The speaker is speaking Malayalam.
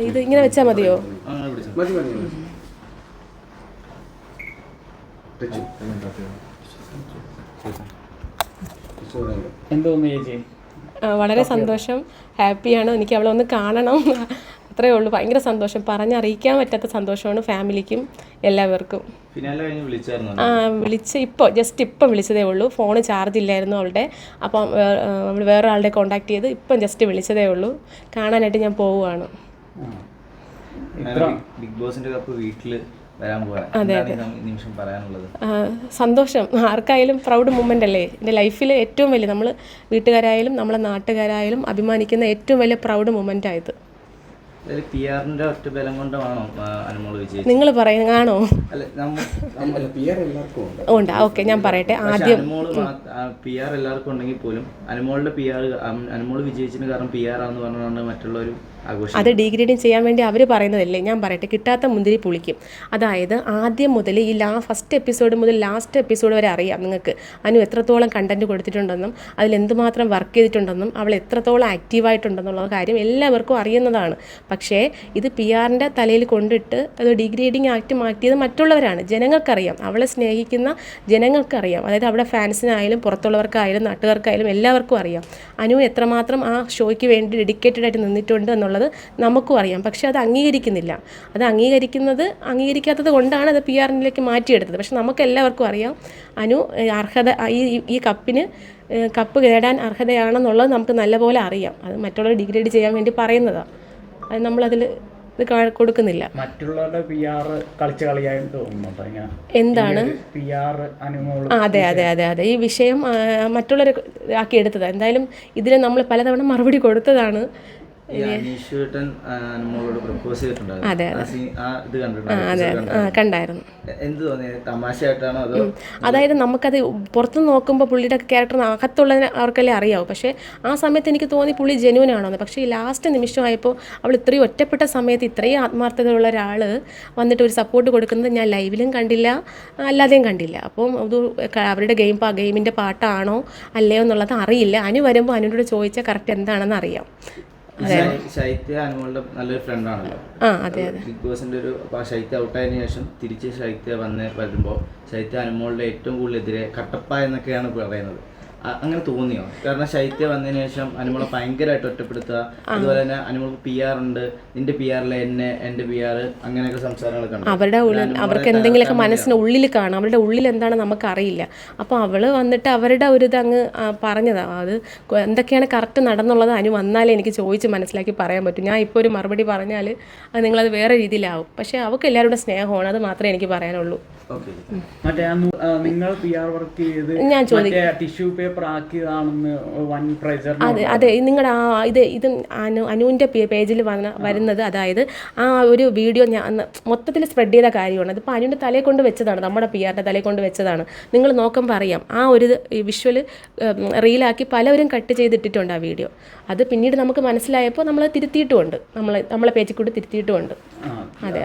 ഇത് ഇങ്ങനെ വെച്ചാൽ മതിയോ? വളരെ സന്തോഷം, ഹാപ്പിയാണ്. എനിക്ക് അവളെ ഒന്ന് കാണണം, അത്രയേ ഉള്ളൂ. ഭയങ്കര സന്തോഷം, പറഞ്ഞറിയിക്കാൻ പറ്റാത്ത സന്തോഷമാണ് ഫാമിലിക്കും എല്ലാവർക്കും. വിളിച്ച് ഇപ്പം വിളിച്ചതേ ഉള്ളൂ. ഫോണ് ചാർജ് ഇല്ലായിരുന്നു അവളുടെ. അപ്പം അവൾ വേറെ ആളുടെ കോൺടാക്ട് ചെയ്ത് ഇപ്പം ജസ്റ്റ് വിളിച്ചതേ ഉള്ളൂ. കാണാനായിട്ട് ഞാൻ പോവുകയാണ്. ബിഗ് ബോസിന്റെ കപ്പ് വീട്ടിൽ അതെ അതെ, സന്തോഷം. ആർക്കായാലും പ്രൗഡ് മൂമെൻ്റ് അല്ലേ എൻ്റെ ലൈഫിൽ ഏറ്റവും വലിയ, നമ്മൾ വീട്ടുകാരായാലും നമ്മളെ നാട്ടുകാരായാലും അഭിമാനിക്കുന്ന ഏറ്റവും വലിയ പ്രൗഡ് മൂമെൻ്റ് ആയത്. നിങ്ങൾ പറയുന്നതാണോ? ഉണ്ട്. ഓക്കെ, ഞാൻ പറയട്ടെ. ആദ്യം എല്ലാവർക്കും ഉണ്ടെങ്കിൽ പോലും അനുമോളുടെ അനുമോൾ വിജയിച്ചതിന് കാരണം PR ആണെന്ന് പറഞ്ഞാണ് മറ്റുള്ളവരും. അത് ഡീഗ്രേഡിങ് ചെയ്യാൻ വേണ്ടി അവർ പറയുന്നതല്ലേ. ഞാൻ പറയട്ടെ, കിട്ടാത്ത മുന്തിരി പുളിക്കും. അതായത് ആദ്യം മുതൽ ഈ ഫസ്റ്റ് എപ്പിസോഡ് മുതൽ ലാസ്റ്റ് എപ്പിസോഡ് വരെ അറിയാം നിങ്ങൾക്ക് അനു എത്രത്തോളം കണ്ടന്റ് കൊടുത്തിട്ടുണ്ടെന്നും അതിലെന്തുമാത്രം വർക്ക് ചെയ്തിട്ടുണ്ടെന്നും അവൾ എത്രത്തോളം ആക്റ്റീവായിട്ടുണ്ടെന്നുള്ള കാര്യം എല്ലാവർക്കും അറിയുന്നതാണ്. പക്ഷേ ഇത് PR-ൻ്റെ തലയിൽ കൊണ്ടിട്ട് അത് ഡീഗ്രേഡിങ് ആക്ട് മാറ്റിയത് മറ്റുള്ളവരാണ്. ജനങ്ങൾക്കറിയാം, അവളെ സ്നേഹിക്കുന്ന ജനങ്ങൾക്കറിയാം. അതായത് അവിടെ ഫാൻസിനായാലും പുറത്തുള്ളവർക്കായാലും നാട്ടുകാർക്കായാലും എല്ലാവർക്കും അറിയാം അനു എത്രമാത്രം ആ ഷോയ്ക്ക് വേണ്ടി ഡെഡിക്കേറ്റഡ് ആയിട്ട് നിന്നിട്ടുണ്ട് എന്നുള്ളത് നമുക്കും അറിയാം. പക്ഷേ അത് അംഗീകരിക്കുന്നില്ല. അത് അംഗീകരിക്കാത്തത് കൊണ്ടാണ് അത് PR-ലേക്ക് മാറ്റിയെടുത്തത്. പക്ഷെ നമുക്ക് എല്ലാവർക്കും അറിയാം അനു അർഹത, ഈ കപ്പ് നേടാൻ അർഹതയാണെന്നുള്ളത് നമുക്ക് നല്ലപോലെ അറിയാം. അത് മറ്റുള്ളവർ ഡിഗ്രേഡ് ചെയ്യാൻ വേണ്ടി പറയുന്നതാണ്. അത് നമ്മളതിൽ ഇത് കൊടുക്കുന്നില്ല. മറ്റുള്ളവരുടെ PR കളിച്ച് കളിയായിട്ട് തോന്നുന്നുണ്ടോ? എന്താണ് PR അനുമോൾ? അതെ അതെ അതെ അതെ, ഈ വിഷയം മറ്റുള്ളവർ ആക്കി എടുത്തതാണ്. എന്തായാലും ഇതിൽ നമ്മൾ പലതവണ മറുപടി കൊടുത്തതാണ്. അതെ കണ്ടായിരുന്നു. അതായത് നമുക്കത് പുറത്ത് നോക്കുമ്പോൾ പുള്ളിയുടെ ക്യാരക്ടർ അകത്തുള്ള അവർക്കല്ലേ അറിയാവും. പക്ഷേ ആ സമയത്ത് എനിക്ക് തോന്നി പുള്ളി ജെന്യൂൻ ആണോന്ന്. പക്ഷേ ഈ ലാസ്റ്റ് നിമിഷമായപ്പോൾ അവൾ ഇത്രയും ഒറ്റപ്പെട്ട സമയത്ത് ഇത്രയും ആത്മാർത്ഥതയുള്ള ഒരാൾ വന്നിട്ട് ഒരു സപ്പോർട്ട് കൊടുക്കുന്നത് ഞാൻ ലൈവിലും കണ്ടില്ല, അല്ലാതെയും കണ്ടില്ല. അപ്പം അത് അവരുടെ ഗെയിമിൻ്റെ പാട്ടാണോ അല്ലയോ എന്നുള്ളത് അറിയില്ല. അനു വരുമ്പോൾ അനുവിനോട് ചോദിച്ചാൽ കറക്റ്റ് എന്താണെന്ന് അറിയാം. ശൈത്യ അനുമോളുടെ നല്ലൊരു ഫ്രണ്ടാണല്ലോ. ബിഗ് ബോസിന്റെ ഒരു ശൈത്യ ഔട്ടായതിനു ശേഷം തിരിച്ച് ശൈത്യ വരുമ്പോൾ ശൈത്യ അനുമോളുടെ ഏറ്റവും കൂടുതൽ എതിരെ കട്ടപ്പ എന്നൊക്കെയാണ് പറയുന്നത്. അങ്ങനെ തോന്നിയോ? കാരണം ശൈത്യ വന്നതിന് ശേഷം അനുമോളെ ഭയങ്കരമായിട്ട് ഒറ്റപ്പെടുത്തുക, അതുപോലെ തന്നെ അനുമോൾക്ക് PR ഉണ്ട്, നിന്റെ PR-ലെ എൻ്റെ PR, അങ്ങനെയൊക്കെ സംസാരങ്ങളൊക്കെ ഉണ്ട്. അവർക്ക് എന്തെങ്കിലുമൊക്കെ മനസ്സിന് ഉള്ളിൽ കാണാം, അവരുടെ ഉള്ളിൽ എന്താണ് നമുക്കറിയില്ല. അപ്പോൾ അവൾ വന്നിട്ട് അവരുടെ ഒരു ഇത് അങ്ങ് പറഞ്ഞതാണ്. അത് എന്തൊക്കെയാണ് കറക്റ്റ് നടന്നുള്ളത് അനു വന്നാലേ എനിക്ക് ചോദിച്ച് മനസ്സിലാക്കി പറയാൻ പറ്റും. ഞാൻ ഇപ്പോൾ ഒരു മറുപടി പറഞ്ഞാൽ അത് നിങ്ങളത് വേറെ രീതിയിലാവും. പക്ഷേ അവൾക്ക് എല്ലാവരുടെ സ്നേഹമാണ്, അത് മാത്രമേ എനിക്ക് പറയാനുള്ളൂ. നിങ്ങൾ PR വർക്ക് ചെയ്ത് ഞാൻ ചോദിക്കാം, ടിഷ്യൂ പേപ്പർ ആക്കിയതാണെന്ന് വൻ പ്രചരണം. അതെ നിങ്ങളുടെ ഇത് അനുവിൻ്റെ പേജിൽ വരുന്നത്, അതായത് ആ ഒരു വീഡിയോ ഞാൻ മൊത്തത്തിൽ സ്പ്രെഡ് ചെയ്ത കാര്യമാണ്. അതിപ്പോൾ അനുവിൻ്റെ തലയെ കൊണ്ട് വെച്ചതാണ്, നമ്മുടെ PR-ൻ്റെ തലയെ കൊണ്ട് വെച്ചതാണ്. നിങ്ങൾ നോക്കുമ്പോൾ അറിയാം. ആ ഒരു വിഷ്വൽ റീലാക്കി പലവരും കട്ട് ചെയ്തിട്ടിട്ടുണ്ട് ആ വീഡിയോ. അത് പിന്നീട് നമുക്ക് മനസ്സിലായപ്പോൾ നമ്മൾ തിരുത്തിയിട്ടുമുണ്ട്, നമ്മളെ പേജിൽ കൂടി തിരുത്തിയിട്ടുമുണ്ട്. അതെ.